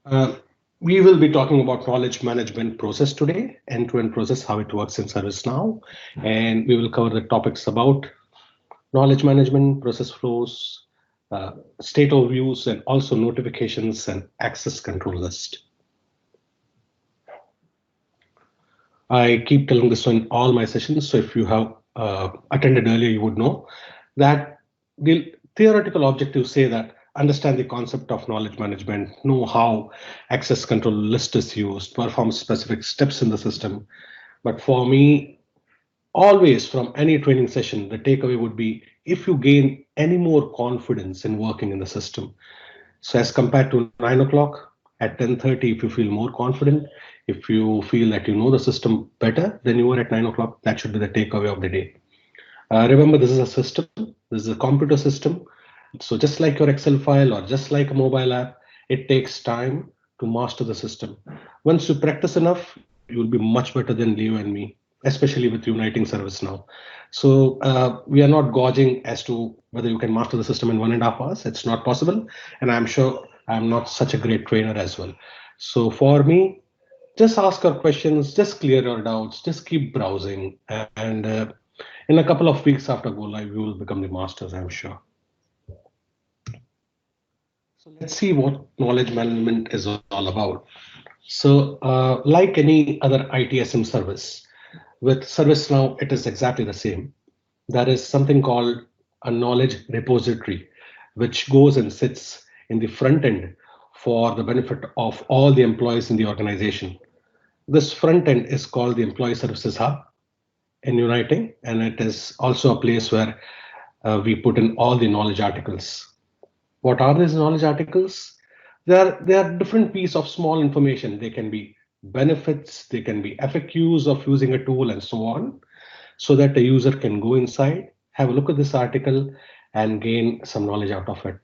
Uh, we will be talking about knowledge management process today, end-to-end process, how it works in ServiceNow, and we will cover the topics about knowledge management, process flows, state overviews, and also notifications and access control list. I keep telling this in all my sessions, so if you have attended earlier, you would know that the theoretical objectives say that understand the concept of knowledge management, know how access control list is used, perform specific steps in the system. But for me, always from any training session, the takeaway would be if you gain any more confidence in working in the system. So as compared to 9 o'clock at 10:30, if you feel more confident, if you feel that you know the system better than you were at 9 o'clock, that should be the takeaway of the day. Remember, this is a system. This is a computer system. So just like your Excel file or just like a mobile app, it takes time to master the system. Once you practice enough, you will be much better than Leo and me, especially with Uniting ServiceNow. So we are not gauging as to whether you can master the system in 1.5 hours. It's not possible, and I'm sure I'm not such a great trainer as well. So for me, just ask your questions, just clear your doubts, just keep browsing, and in a couple of weeks after go live, you will become the masters, I'm sure. So let's see what knowledge management is all about. So, like any other ITSM service, with ServiceNow, it is exactly the same. There is something called a knowledge repository, which goes and sits in the front end for the benefit of all the employees in the organization. This front end is called the Employee Services Hub in Uniting, and it is also a place where we put in all the knowledge articles. What are these knowledge articles? They are different piece of small information. They can be benefits, they can be FAQs of using a tool, and so on, so that the user can go inside, have a look at this article, and gain some knowledge out of it.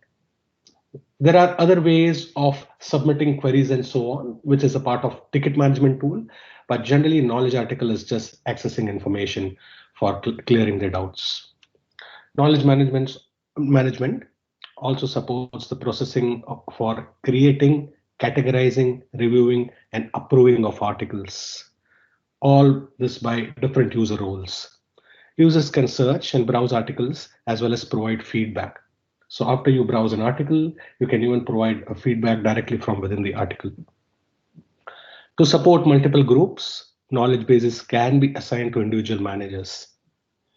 There are other ways of submitting queries and so on, which is a part of ticket management tool. But generally, knowledge article is just accessing information for clearing their doubts. Knowledge management also supports the processing for creating, categorizing, reviewing, and approving of articles. All this by different user roles. Users can search and browse articles as well as provide feedback. So after you browse an article, you can even provide a feedback directly from within the article. To support multiple groups, knowledge bases can be assigned to individual managers,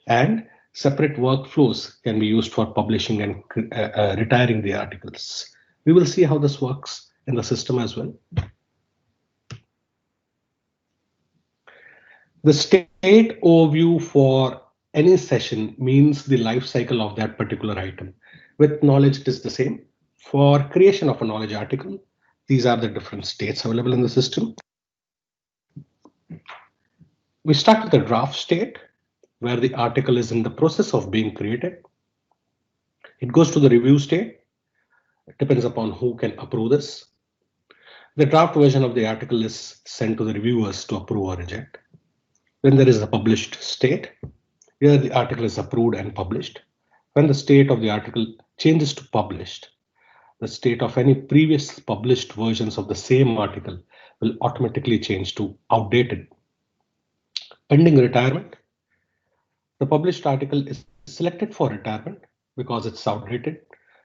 and separate workflows can be used for publishing and retiring the articles. We will see how this works in the system as well. The state overview for any session means the life cycle of that particular item. With knowledge, it is the same. For creation of a knowledge article, these are the different states available in the system. We start with the draft state, where the article is in the process of being created. It goes to the review state. It depends upon who can approve this. The draft version of the article is sent to the reviewers to approve or reject. Then there is the published state. Here the article is approved and published. When the state of the article changes to published, the state of any previous published versions of the same article will automatically change to outdated. Pending retirement, the published article is selected for retirement because it's outdated,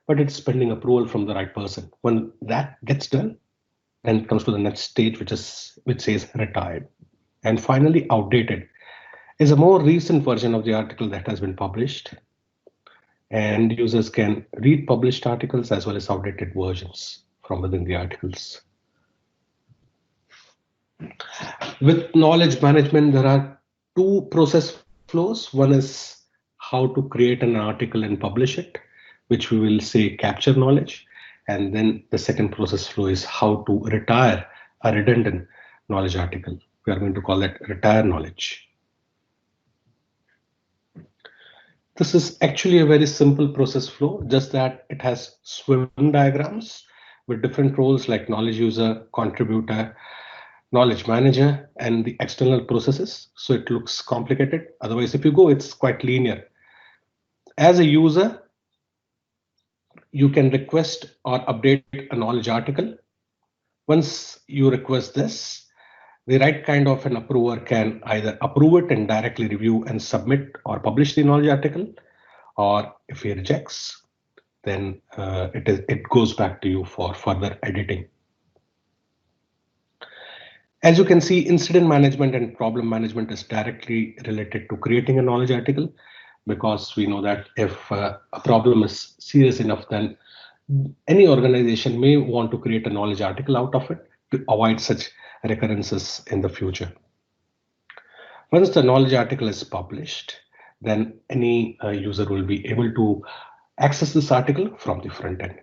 but it's pending approval from the right person. When that gets done, then it comes to the next stage, which says retired. And finally, outdated is a more recent version of the article that has been published, and users can read published articles as well as outdated versions from within the articles. With knowledge management, there are two process flows. One is how to create an article and publish it, which we will say capture knowledge. And then the second process flow is how to retire a redundant knowledge article. We are going to call that retire knowledge. This is actually a very simple process flow, just that it has swim diagrams with different roles like knowledge user, contributor, knowledge manager, and the external processes. So it looks complicated. Otherwise, if you go, it's quite linear. As a user, you can request or update a knowledge article. Once you request this, the right kind of an approver can either approve it and directly review and submit or publish the knowledge article, or if he rejects, then it goes back to you for further editing. As you can see, incident management and problem management is directly related to creating a knowledge article, because we know that if a problem is serious enough, then any organization may want to create a knowledge article out of it to avoid such recurrences in the future. Once the knowledge article is published, then any user will be able to access this article from the front end.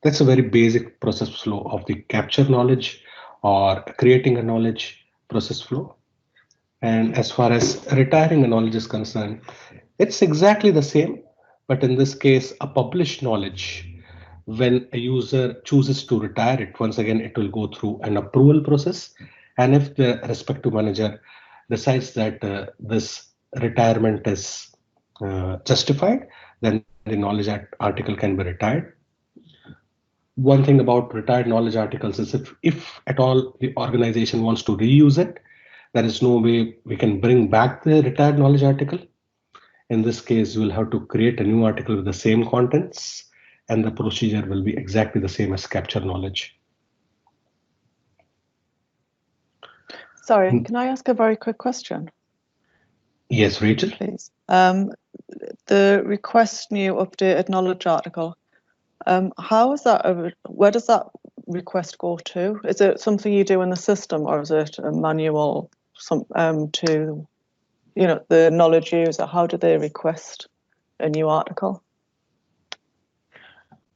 That's a very basic process flow of the capture knowledge or creating a knowledge process flow. And as far as retiring a knowledge is concerned, it's exactly the same, but in this case, a published knowledge, when a user chooses to retire it, once again, it will go through an approval process. And if the respective manager decides that this retirement is justified, then the knowledge article can be retired. One thing about retired knowledge articles is if at all the organization wants to reuse it, there is no way we can bring back the retired knowledge article. In this case, you will have to create a new article with the same contents, and the procedure will be exactly the same as capture knowledge. Sorry, can I ask a very quick question? Yes, Rachel. Please. The request new updated knowledge article. How is that? Where does that request go to? Is it something you do in the system, or is it a manual? To the knowledge user. How do they request a new article?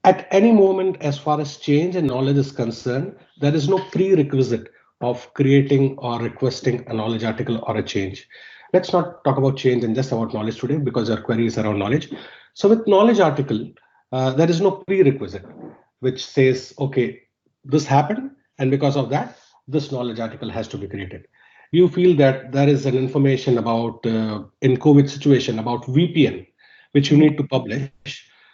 At any moment, as far as change in knowledge is concerned, there is no prerequisite of creating or requesting a knowledge article or a change. Let's not talk about change and just about knowledge today, because our query is around knowledge. So with knowledge article, there is no prerequisite which says, okay, this happened, and because of that, this knowledge article has to be created. You feel that there is an information about in COVID situation about VPN, which you need to publish,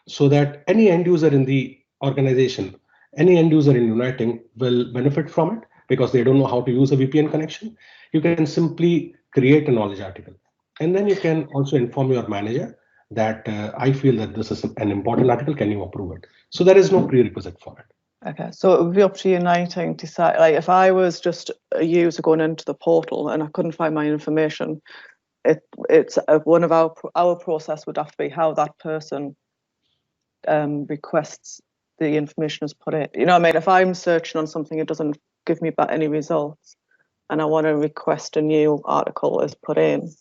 so that any end user in the organization, any end user in Uniting will benefit from it because they don't know how to use a VPN connection. You can simply create a knowledge article, and then you can also inform your manager that I feel that this is an important article, can you approve it? So there is no prerequisite for it. Okay, so it would be up to Uniting to decide. Like, if I was just a user going into the portal and I couldn't find my information, it's one of our process would have to be how that person requests the information is put in. You know what I mean? If I'm searching on something, it doesn't give me back any results, and I want to request a new article is put in.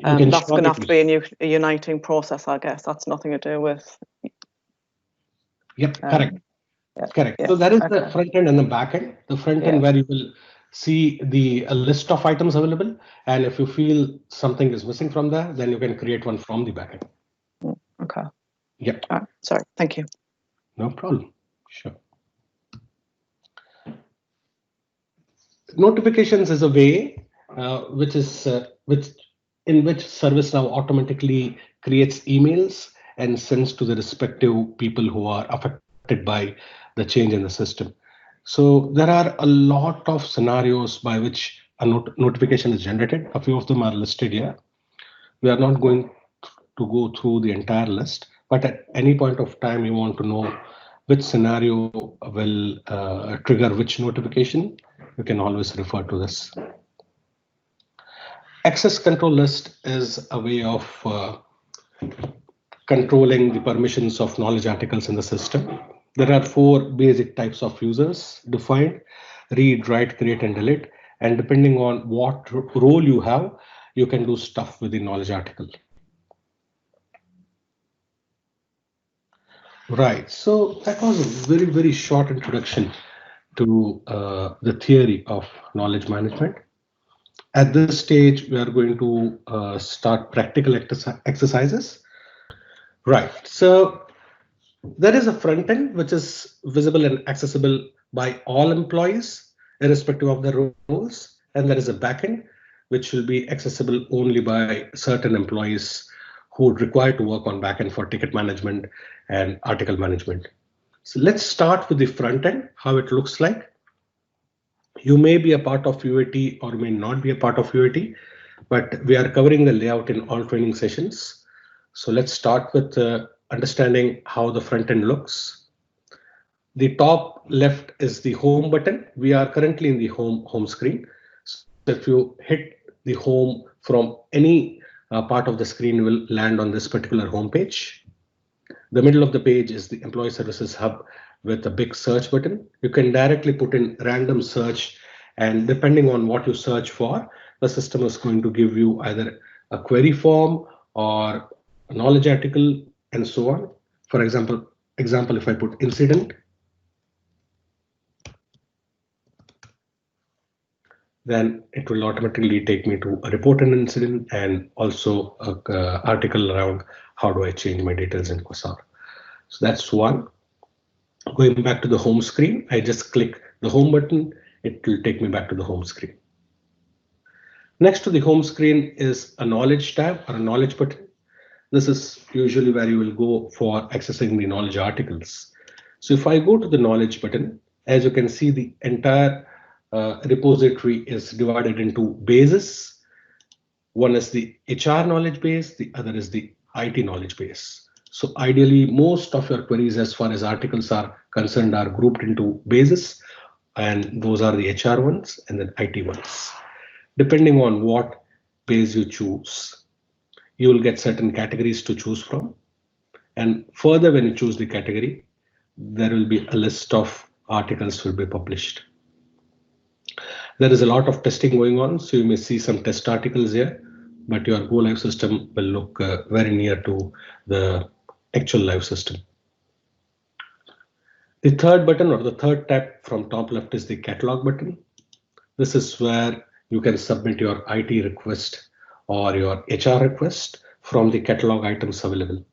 That's going to have to be a Uniting process, I guess. That's nothing to do with. Yep, correct. Yeah, correct. Yeah, so that is the front end and the back end. The front end where you will see the list of items available, and if you feel something is missing from there, then you can create one from the back end. Okay. Yep. Sorry. Thank you. No problem. Sure. Notifications is a way in which ServiceNow automatically creates emails and sends to the respective people who are affected by the change in the system. So there are a lot of scenarios by which a notification is generated. A few of them are listed here. We are not going to go through the entire list, but at any point of time you want to know which scenario will trigger which notification, you can always refer to this. Access control list is a way of controlling the permissions of knowledge articles in the system. There are 4 basic types of users defined: read, write, create, and delete. And depending on what role you have, you can do stuff with the knowledge article. Right, so that was a very, very short introduction to the theory of knowledge management. At this stage, we are going to start practical exercises. Right, so there is a front end which is visible and accessible by all employees, irrespective of their roles, and there is a back end which will be accessible only by certain employees who would require to work on back end for ticket management and article management. So let's start with the front end, how it looks like. You may be a part of UAT or may not be a part of UAT, but we are covering the layout in all training sessions. So let's start with understanding how the front end looks. The top left is the home button. We are currently in the home screen. So if you hit the home from any part of the screen, you will land on this particular home page. The middle of the page is the Employee Services Hub with a big search button. You can directly put in random search, and depending on what you search for, the system is going to give you either a query form or a knowledge article and so on. For example, if I put incident, then it will automatically take me to a report an incident and also an article around how do I change my details in Quasar. So that's one. Going back to the home screen, I just click the home button. It will take me back to the home screen. Next to the home screen is a knowledge tab or a knowledge button. This is usually where you will go for accessing the knowledge articles. So if I go to the knowledge button, as you can see, the entire repository is divided into bases. One is the HR knowledge base, the other is the IT knowledge base. So ideally, most of your queries as far as articles are concerned are grouped into bases, and those are the HR ones and then IT ones. Depending on what base you choose, you will get certain categories to choose from. And further, when you choose the category, there will be a list of articles will be published. There is a lot of testing going on, so you may see some test articles here, but your Go Live system will look very near to the actual live system. The third button or the third tab from top left is the catalog button. This is where you can submit your IT request or your HR request from the catalog items available.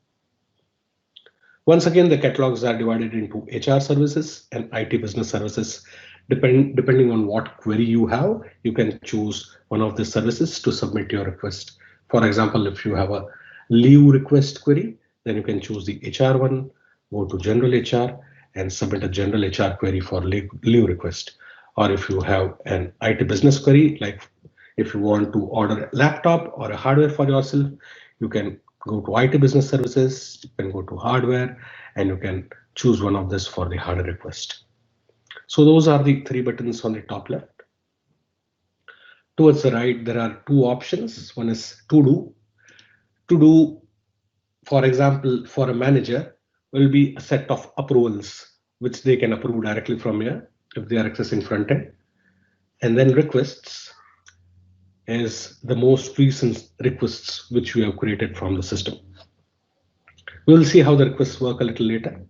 Once again, the catalogs are divided into HR services and IT business services. Depending on what query you have, you can choose one of the services to submit your request. For example, if you have a leave request query, then you can choose the HR one, go to general HR and submit a general HR query for leave request. Or if you have an IT business query, like if you want to order a laptop or a hardware for yourself, you can go to IT business services, you can go to hardware, and you can choose one of this for the hardware request. So those are the three buttons on the top left. Towards the right, there are two options. One is to do. To do, for example, for a manager, will be a set of approvals, which they can approve directly from here if they are accessing front end. And then requests is the most recent requests which we have created from the system. We will see how the requests work a little later.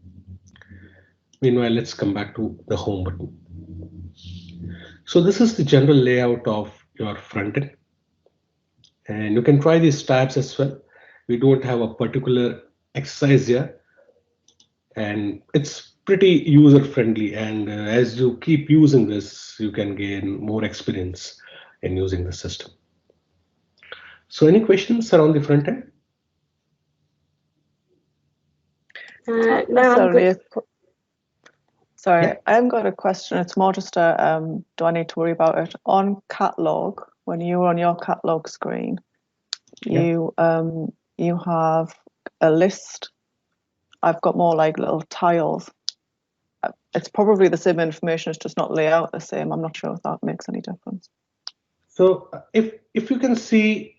Meanwhile, let's come back to the home button. So this is the general layout of your front end. And you can try these tabs as well. We don't have a particular exercise here. And it's pretty user friendly. And as you keep using this, you can gain more experience in using the system. So any questions around the front end? No, sorry, yeah. I haven't got a question. It's more just a, do I need to worry about it? On catalog, when you're on your catalog screen, you have a list. I've got more like little tiles. It's probably the same information, it's just not laid out the same. I'm not sure if that makes any difference. So if you can see,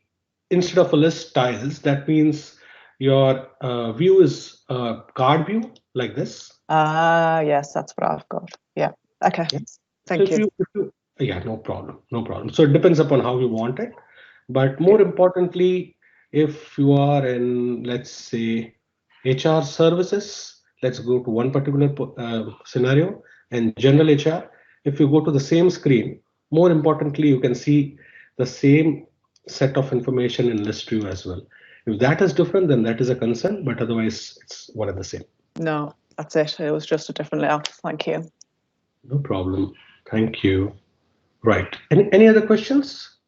instead of a list tiles, that means your view is a card view like this. Yes, that's what I've got. Yeah. Okay. Yeah. Thank you. Yeah, no problem. No problem. So it depends upon how you want it. But more importantly, if you are in, let's say, HR services, let's go to one particular scenario, and general HR. If you go to the same screen, more importantly, you can see the same set of information in list view as well. If that is different, then that is a concern, but otherwise it's one and the same. No, that's it. It was just a different layout. Thank you. No problem. Thank you. Right. Any other questions?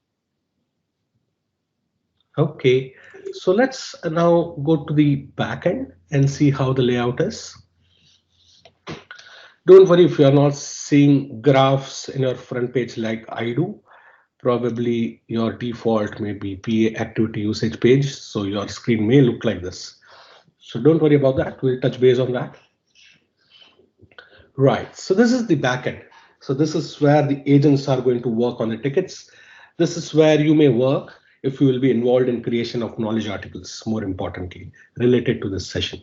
Okay. So let's now go to the backend and see how the layout is. Don't worry if you are not seeing graphs in your front page like I do. Probably your default may be PA activity usage page, so your screen may look like this. So don't worry about that. We'll touch base on that. Right, so this is the backend. So this is where the agents are going to work on the tickets. This is where you may work if you will be involved in creation of knowledge articles, more importantly, related to this session.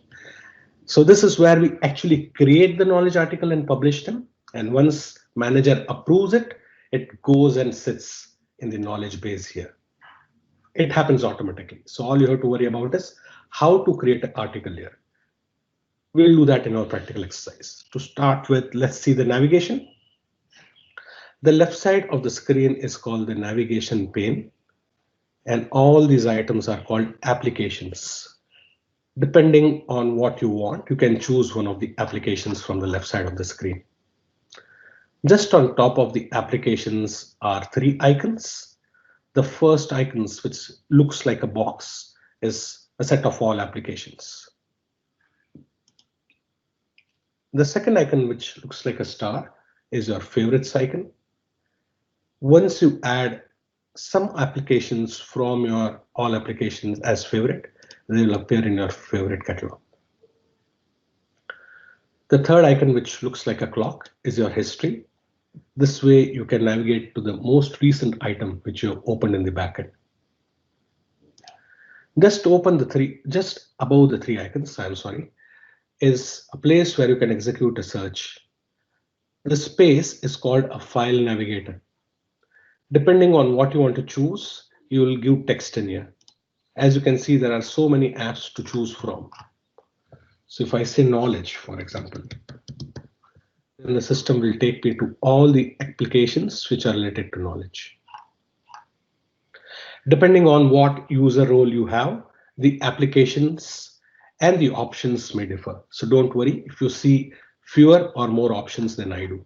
So this is where we actually create the knowledge article and publish them. And once manager approves it, it goes and sits in the knowledge base here. It happens automatically. So all you have to worry about is how to create an article here. We'll do that in our practical exercise. To start with, let's see the navigation. The left side of the screen is called the navigation pane, and all these items are called applications. Depending on what you want, you can choose one of the applications from the left side of the screen. Just on top of the applications are three icons. The first icons, which looks like a box, is a set of all applications. The second icon, which looks like a star, is your favorites icon. Once you add some applications from your all applications as favorite, they will appear in your favorite catalog. The third icon, which looks like a clock, is your history. This way you can navigate to the most recent item which you have opened in the backend. Just above the three icons, I'm sorry, is a place where you can execute a search. The space is called a file navigator. Depending on what you want to choose, you will give text in here. As you can see, there are so many apps to choose from. So if I say knowledge, for example, then the system will take me to all the applications which are related to knowledge. Depending on what user role you have, the applications and the options may differ. So don't worry if you see fewer or more options than I do.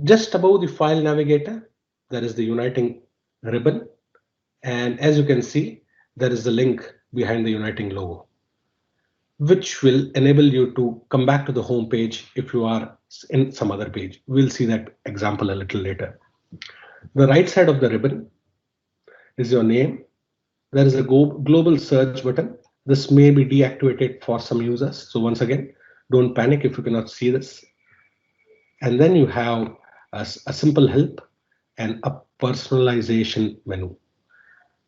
Just above the file navigator, there is the uniting ribbon. And as you can see, there is the link behind the uniting logo, which will enable you to come back to the home page if you are in some other page. We'll see that example a little later. The right side of the ribbon is your name. There is a global search button. This may be deactivated for some users. So once again, don't panic if you cannot see this. And then you have a simple help and a personalization menu.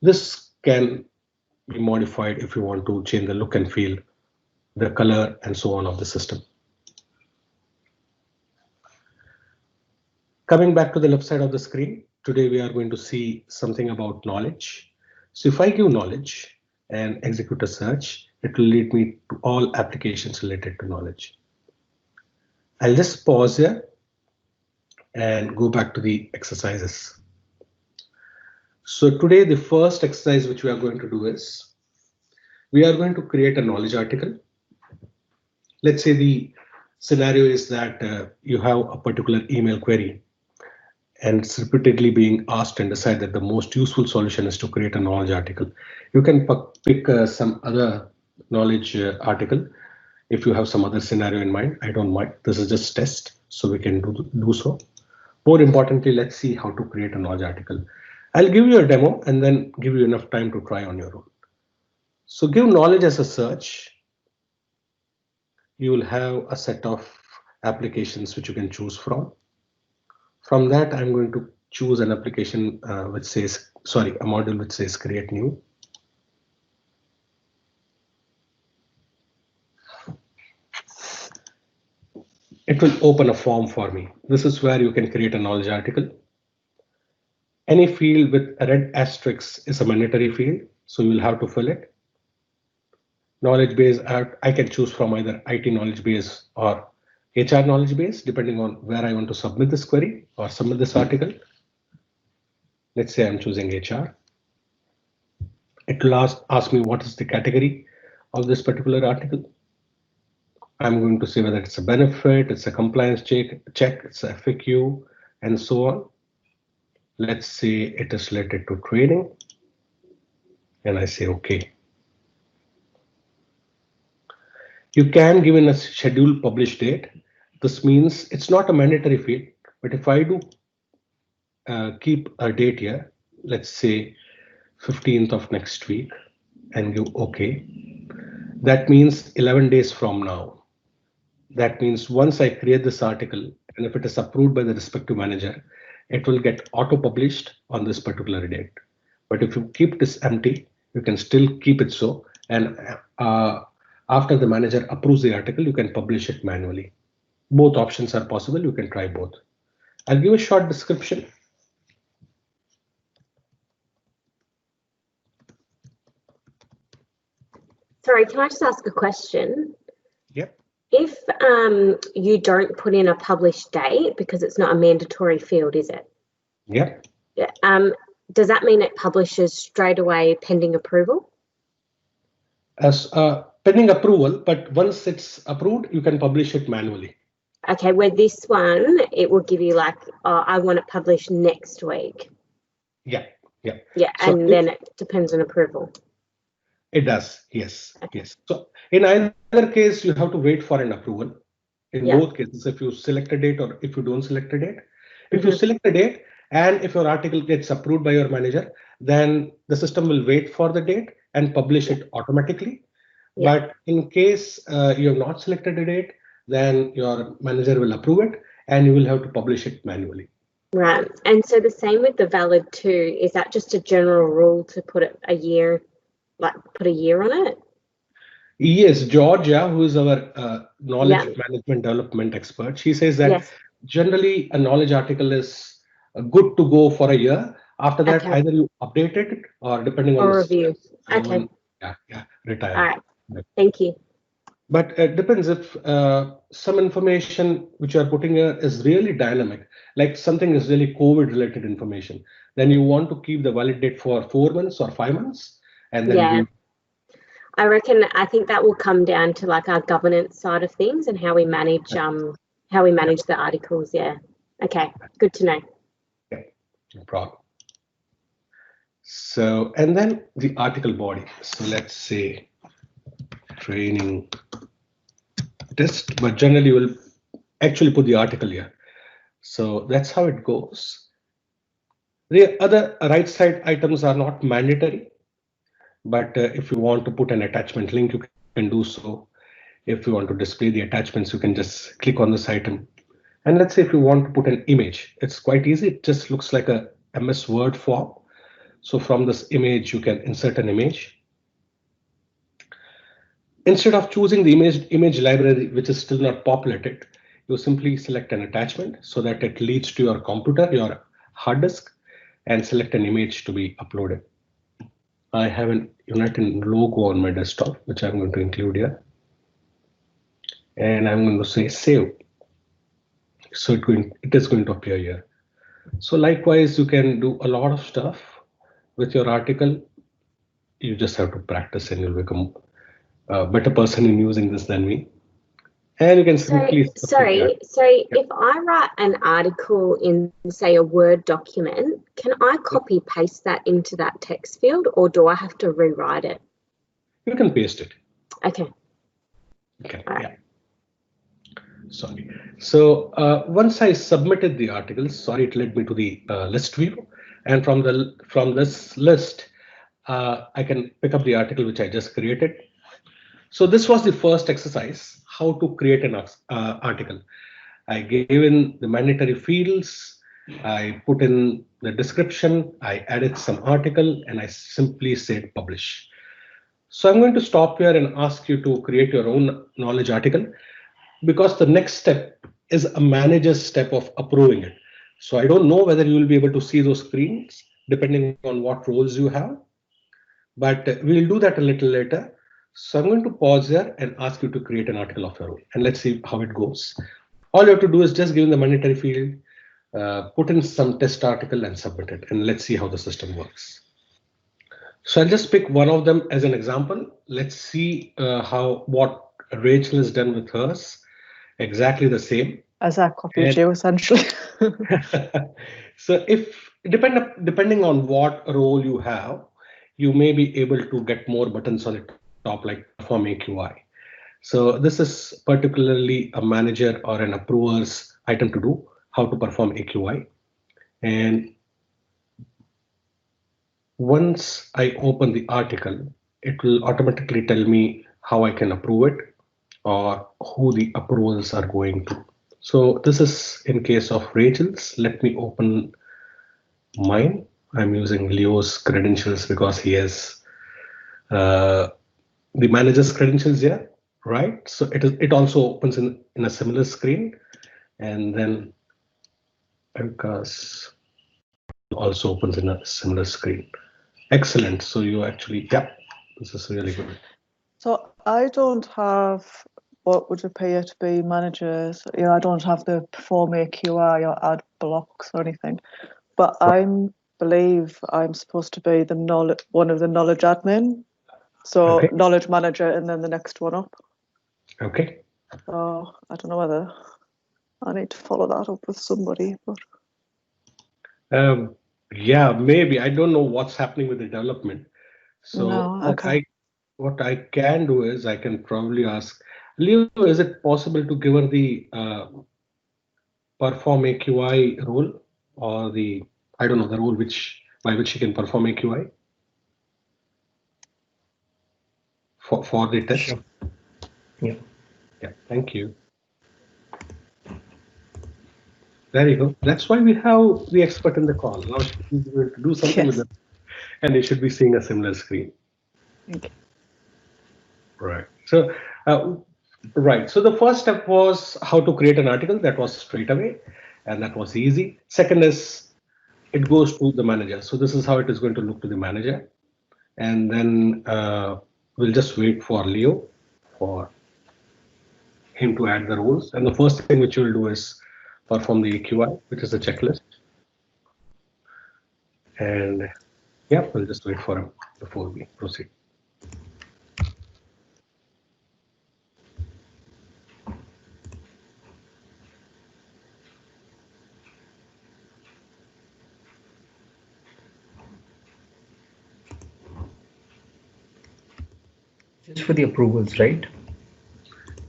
This can be modified if you want to change the look and feel, the color, and so on of the system. Coming back to the left side of the screen, today we are going to see something about knowledge. So if I give knowledge and execute a search, it will lead me to all applications related to knowledge. I'll just pause here and go back to the exercises. So today, the first exercise which we are going to do is we are going to create a knowledge article. Let's say the scenario is that you have a particular email query and it's repeatedly being asked and decide that the most useful solution is to create a knowledge article. You can pick some other knowledge article if you have some other scenario in mind. I don't mind. This is just test, so we can do so. More importantly, let's see how to create a knowledge article. I'll give you a demo and then give you enough time to try on your own. So give knowledge as a search. You will have a set of applications which you can choose from. From that, I'm going to choose an application which says, sorry, a module which says create new. It will open a form for me. This is where you can create a knowledge article. Any field with a red asterisk is a mandatory field, so you'll have to fill it. Knowledge base, I can choose from either IT knowledge base or HR knowledge base, depending on where I want to submit this query or submit this article. Let's say I'm choosing HR. It will ask me what is the category of this particular article. I'm going to say whether it's a benefit, it's a compliance check, it's a FAQ, and so on. Let's say it is related to training, and I say OK. You can give in a scheduled publish date. This means it's not a mandatory field, but if I do keep a date here, let's say 15th of next week, and give OK, that means 11 days from now. That means once I create this article, and if it is approved by the respective manager, it will get auto-published on this particular date. But if you keep this empty, you can still keep it so, and after the manager approves the article, you can publish it manually. Both options are possible. You can try both. I'll give a short description. Sorry, can I just ask a question? Yep. If you don't put in a published date because it's not a mandatory field, is it? Yep. Does that mean it publishes straight away pending approval? As pending approval, but once it's approved, you can publish it manually. Okay, where this one, it will give you like, oh, I want it published next week. Yeah, yeah. Yeah, So and then it depends on approval. It does, yes, yes. So in either case, you have to wait for an approval. In both cases, if you select a date or if you don't select a date. If you select a date and if your article gets approved by your manager, then the system will wait for the date and publish it automatically. But in case you have not selected a date, then your manager will approve it and you will have to publish it manually. Right. And so the same with the valid too. Is that just a general rule to put it a year, like put a year on it? Yes, Georgia, who is our knowledge management development expert, she says that generally a knowledge article is good to go for a year. After that, either you update it or depending on the review. Okay. Retire. All right. Thank you. But it depends if some information which you are putting here is really dynamic, like something is really COVID related information, then you want to keep the valid date for 4 months or 5 months. And then I think that will come down to like our governance side of things and how we manage the articles. Yeah. Okay. Good to know. Yeah, no problem. So, and then the article body. So let's say training test, but generally we'll actually put the article here. So that's how it goes. The other right side items are not mandatory, but if you want to put an attachment link, you can do so. If you want to display the attachments, you can just click on this item. And let's say if you want to put an image, it's quite easy. It just looks like a MS Word form. So from this image, you can insert an image. Instead of choosing the image library, which is still not populated, you simply select an attachment so that it leads to your computer, your hard disk, and select an image to be uploaded. I have an United logo on my desktop, which I'm going to include here. And I'm going to say save. So it is going to appear here. So likewise, you can do a lot of stuff with your article. You just have to practice and you'll become a better person in using this than me. And you can simply so if I write an article in, say, a Word document, can I copy paste that into that text field, or do I have to rewrite it? You can paste it. Okay. Okay. All right. Yeah. Sorry. So once I submitted the articles, sorry, it led me to the list view, and from this list, I can pick up the article which I just created. So this was the first exercise, how to create an article. I gave in the mandatory fields, I put in the description, I added some article, and I simply said publish. So I'm going to stop here and ask you to create your own knowledge article, because the next step is a manager's step of approving it. So I don't know whether you will be able to see those screens depending on what roles you have, but we'll do that a little later. So I'm going to pause here and ask you to create an article of your own, and let's see how it goes. All you have to do is just give in the mandatory field, put in some test article and submit it, and let's see how the system works. So I'll just pick one of them as an example. Let's see what Rachel has done with hers. Exactly the same. As I copied you, essentially. So if depending on what role you have, you may be able to get more buttons on the top, like Perform AQI. So this is particularly a manager or an approver's item to do, how to perform AQI. And once I open the article, it will automatically tell me how I can approve it or who the approvals are going to. So this is in case of Rachel's. Let me open mine. I'm using Leo's credentials because he has the manager's credentials here, right? So it also opens in a similar screen, and then Erica's also opens in a similar screen. Excellent. So you actually, yeah, this is really good. So I don't have what would appear to be managers. You know, I don't have the perform AQI or add blocks or anything, but I believe I'm supposed to be the one of the knowledge admin. So Okay. knowledge manager and then the next one up. Okay. So I don't know whether I need to follow that up with somebody, but yeah, maybe. I don't know what's happening with the development. So no, okay. what I can do is I can probably ask Leo, is it possible to give her the perform AQI role or the, I don't know, the role by which she can perform AQI for the test? Sure. Yeah. Yeah, thank you. There you go. That's why we have the expert in the call. Now she should be able to do something with it, and you should be seeing a similar screen. Thank you. Right. So, right. So the first step was how to create an article. That was straight away, and that was easy. Second is it goes to the manager. So this is how it is going to look to the manager, and then we'll just wait for Leo for him to add the rules. And the first thing which we'll do is perform the AQI, which is the checklist. And yeah, we'll just wait for him before we proceed. Just for the approvals, right?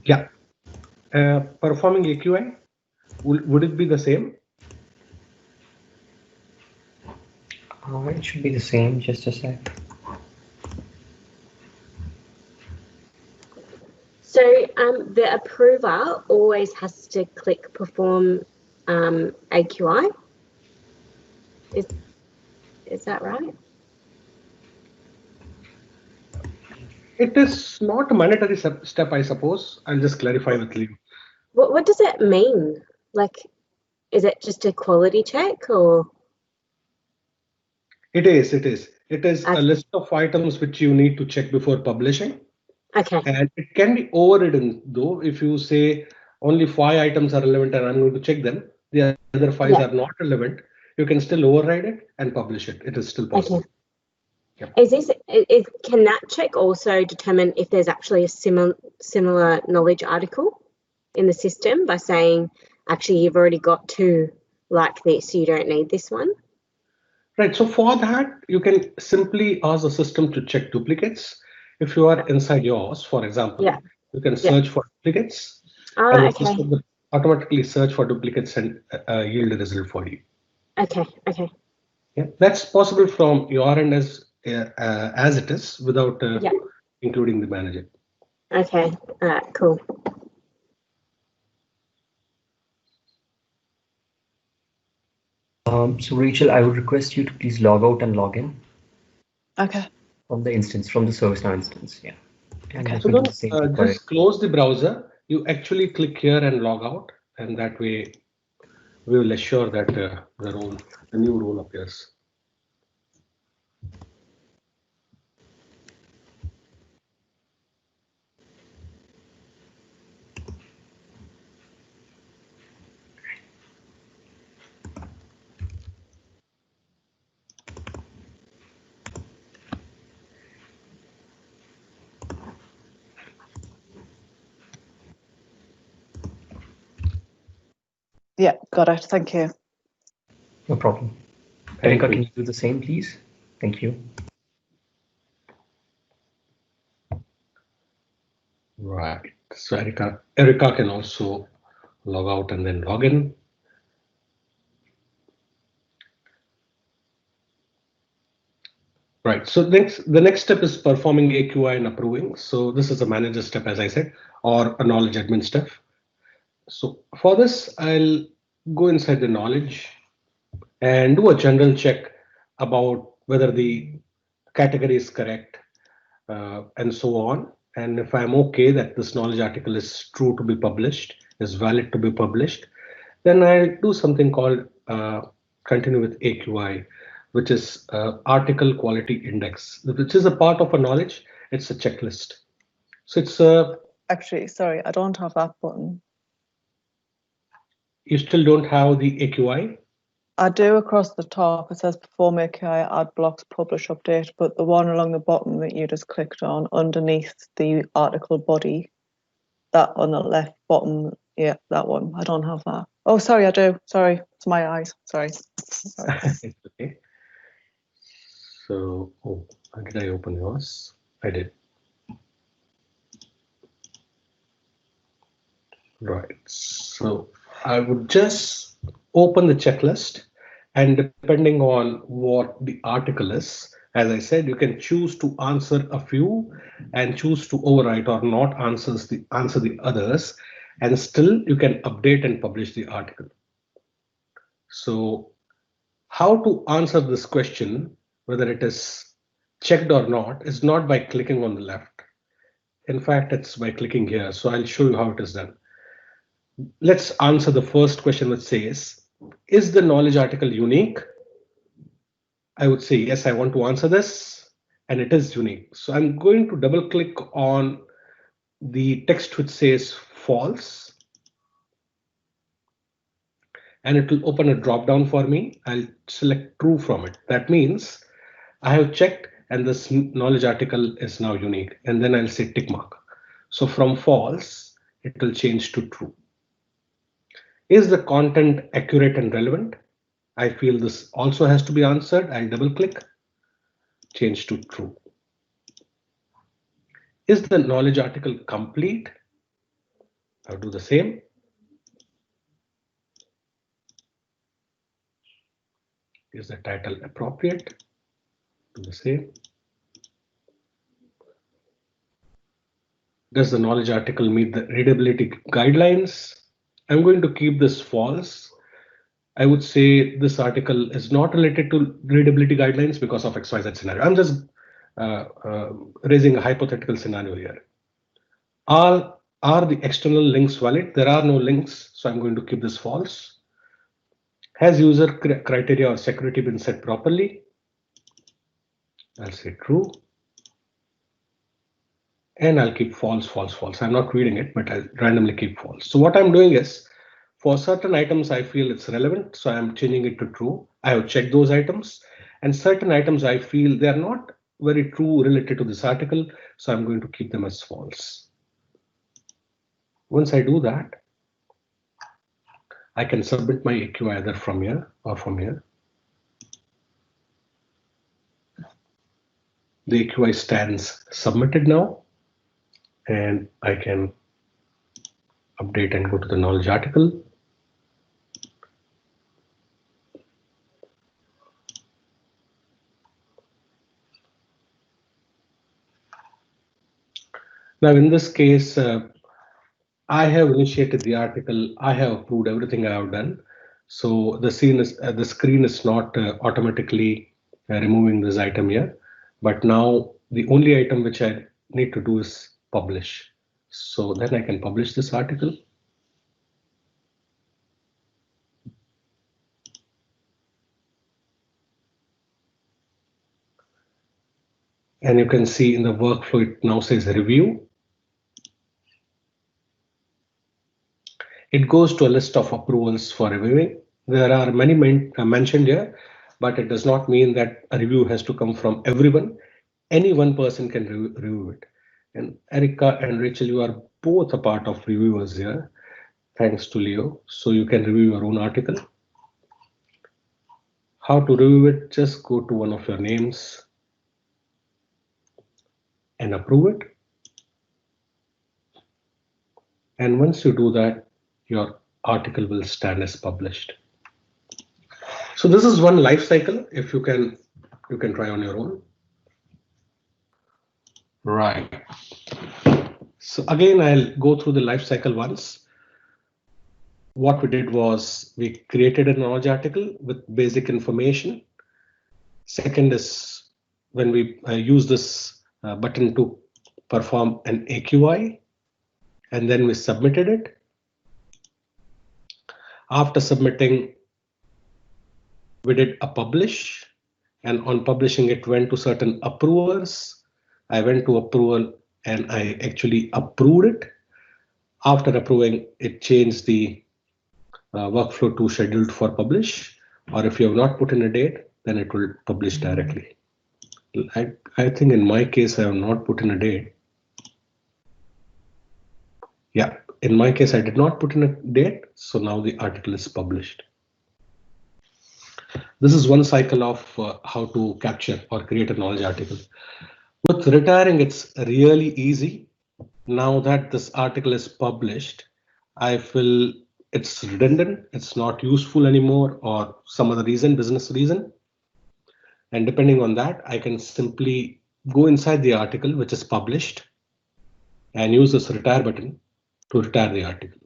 Yeah. Performing AQI, would it be the same? It should be the same. Just a sec. So the approver always has to click perform AQI. Is that right? It is not a mandatory step, I suppose. I'll just clarify with you. What does it mean? Like, is it just a quality check or? It is. It is. It is Okay. a list of items which you need to check before publishing. Okay. And it can be overridden though if you say only 5 items are relevant and I'm going to check them, the other 5 are not relevant, you can still override it and publish it. It is still possible. Okay. Yep. Can that check also determine if there's actually a similar knowledge article in the system by saying, actually, you've already got 2 like this, so you don't need this one? Right. So for that, you can simply ask the system to check duplicates. If you are inside yours, for example, you can search for duplicates, and the system will automatically search for duplicates and yield a result for you. Okay. Okay. Yeah, that's possible from your end as it is without including the manager. Okay. Cool. So Rachel, I would request you to please log out and log in. Okay. From the instance, from the ServiceNow instance, yeah. And Okay. So don't just close the browser. You actually click here and log out, and that way we will assure that the new role appears. Yeah, got it. Thank you. No problem. Erica, can you do the same, please? Thank you. Right. So Erica can also log out and then log in. Right, so the next step is performing AQI and approving. So this is a manager step, as I said, or a knowledge admin step. So for this, I'll go inside the knowledge and do a general check about whether the category is correct and so on. And if I'm okay that this knowledge article is true to be published, is valid to be published, then I'll do something called continue with AQI, which is article quality index, which is a part of a knowledge. It's a checklist. So it's a. Actually, sorry, I don't have that button. You still don't have the AQI? I do across the top. It says perform AQI, add blocks, publish, update, but the one along the bottom that you just clicked on underneath the article body, that on the left bottom, yeah, that one. I don't have that. Oh, sorry, I do. Sorry, it's my eyes. Sorry. It's okay. So, oh, did I open yours? I did. Right. So I would just open the checklist, and depending on what the article is, as I said, you can choose to answer a few and choose to overwrite or not answer the others, and still you can update and publish the article. So how to answer this question, whether it is checked or not, is not by clicking on the left. In fact, it's by clicking here. So I'll show you how it is done. Let's answer the first question, which says, is the knowledge article unique? I would say, yes, I want to answer this, and it is unique. So I'm going to double click on the text which says false, and it will open a drop down for me. I'll select true from it. That means I have checked and this knowledge article is now unique, and then I'll say tick mark. So from false, it will change to true. Is the content accurate and relevant? I feel this also has to be answered. I'll double click, change to true. Is the knowledge article complete? I'll do the same. Is the title appropriate? Do the same. Does the knowledge article meet the readability guidelines? I'm going to keep this false. I would say this article is not related to readability guidelines because of XYZ scenario. I'm just raising a hypothetical scenario here. Are the external links valid? There are no links, so I'm going to keep this false. Has user criteria or security been set properly? I'll say true. And I'll keep false, false, false. I'm not reading it, but I'll randomly keep false. So what I'm doing is, for certain items, I feel it's relevant, so I'm changing it to true. I have checked those items, and certain items I feel they're not very true related to this article, so I'm going to keep them as false. Once I do that, I can submit my AQI either from here or from here. The AQI stands submitted now, and I can update and go to the knowledge article. Now, in this case, I have initiated the article. I have approved everything I have done. So the screen is not automatically removing this item here. But now the only item which I need to do is publish. So then I can publish this article. And you can see in the workflow, it now says review. It goes to a list of approvals for reviewing. There are many mentioned here, but it does not mean that a review has to come from everyone. Any one person can review it. And Erica and Rachel, you are both a part of reviewers here, thanks to Leo. So you can review your own article. How to review it? Just go to one of your names and approve it. And once you do that, your article will stand as published. So this is one life cycle. If you can try on your own. Right. So again, I'll go through the life cycle once. What we did was we created a knowledge article with basic information. Second is when we use this button to perform an AQI, and then we submitted it. After submitting, we did a publish, and on publishing it went to certain approvers. I went to approval and I actually approved it. After approving, it changed the workflow to scheduled for publish, or if you have not put in a date, then it will publish directly. I think in my case, I have not put in a date. Yeah, in my case, I did not put in a date, so now the article is published. This is one cycle of how to capture or create a knowledge article. With retiring, it's really easy. Now that this article is published, I feel it's redundant, it's not useful anymore, or some other reason, business reason. And depending on that, I can simply go inside the article, which is published, and use this retire button to retire the article.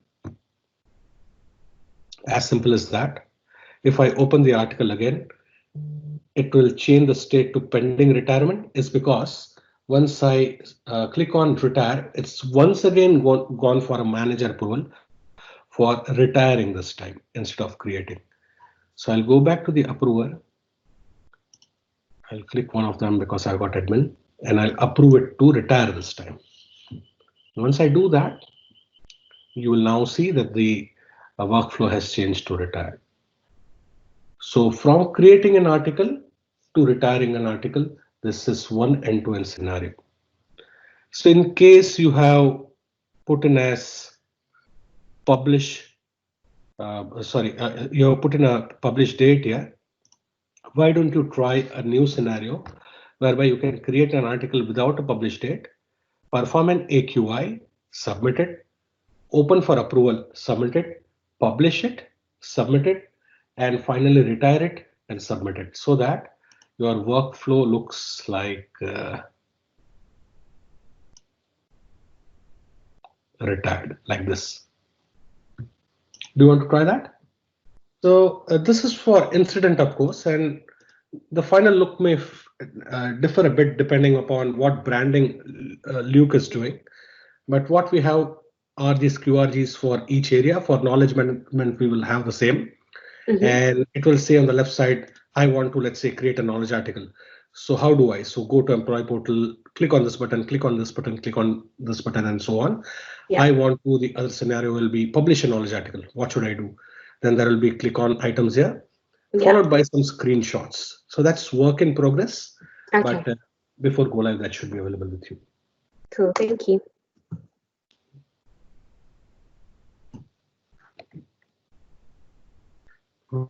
As simple as that. If I open the article again, it will change the state to pending retirement. Is because once I click on retire, it's once again gone for a manager approval for retiring this time instead of creating. So I'll go back to the approver. I'll click one of them because I've got admin, and I'll approve it to retire this time. Once I do that, you will now see that the workflow has changed to retire. So from creating an article to retiring an article, this is one end-to-end scenario. So in case you have put in as publish, you have put in a publish date here, why don't you try a new scenario whereby you can create an article without a publish date, perform an AQI, submit it, open for approval, submit it, publish it, submit it, and finally retire it and submit it, so that your workflow looks like retired, like this. Do you want to try that? So this is for incident, of course, and the final look may differ a bit depending upon what branding Luke is doing. But what we have are these QRGs for each area. For knowledge management, we will have the same. And it will say on the left side, I want to, let's say, create a knowledge article. So how do I? So go to employee portal, click on this button, click on this button, click on this button, and so on. Yeah. I want to, the other scenario will be publish a knowledge article. What should I do? Then there will be click on items here, followed by some screenshots. So that's work in progress. Okay. But before go live, that should be available with you. Cool, thank you.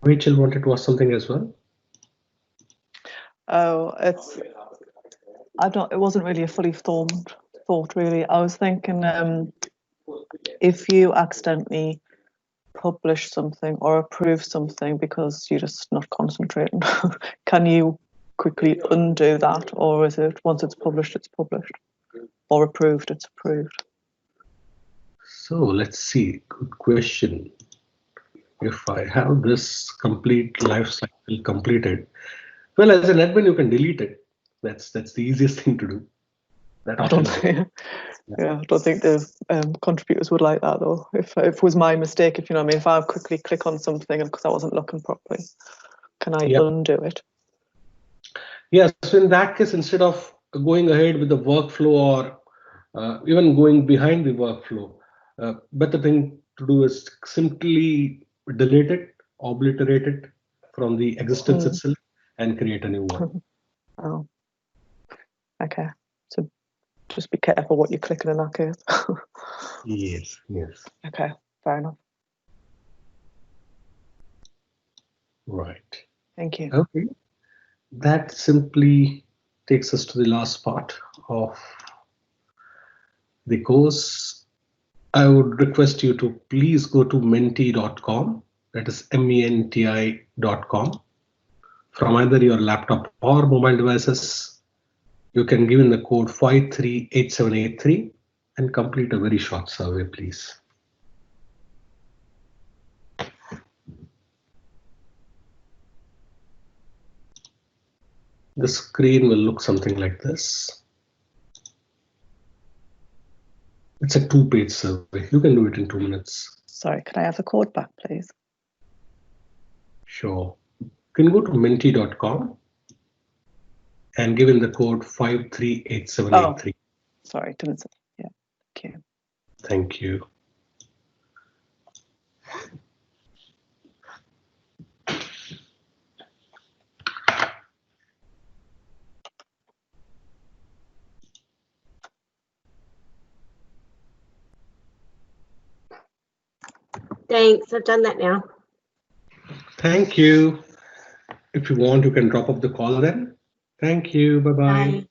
Rachel wanted to ask something as well. Oh, it wasn't really a fully formed thought, really. I was thinking if you accidentally publish something or approve something because you're just not concentrating, can you quickly undo that? Or is it once it's published, or approved, it's approved? So let's see, good question. If I have this complete life cycle completed, well, as an admin, you can delete it. That's the easiest thing to do. I don't think the contributors would like that, though. If it was my mistake, if you know what I mean, if I quickly click on something and because I wasn't looking properly, can I undo it? Yes. Yeah, so in that case, instead of going ahead with the workflow or even going behind the workflow, better thing to do is simply delete it, obliterate it from the existence itself, and create a new one. Oh, okay. So just be careful what you're clicking in that case. Yes, yes. Okay, fair enough. Right. Thank you. Okay. That simply takes us to the last part of the course. I would request you to please go to menti.com, that is menti.com, from either your laptop or mobile devices. You can give in the code 538783 and complete a very short survey, please. The screen will look something like this. It's a 2-page survey. You can do it in 2 minutes. Sorry, can I have the code back, please? Sure. You can go to menti.com and give in the code 538783. Sorry, didn't say. Yeah, thank you. Thank you. Thanks, I've done that now. Thank you. If you want, you can drop off the call then. Thank you. Bye-bye. Bye.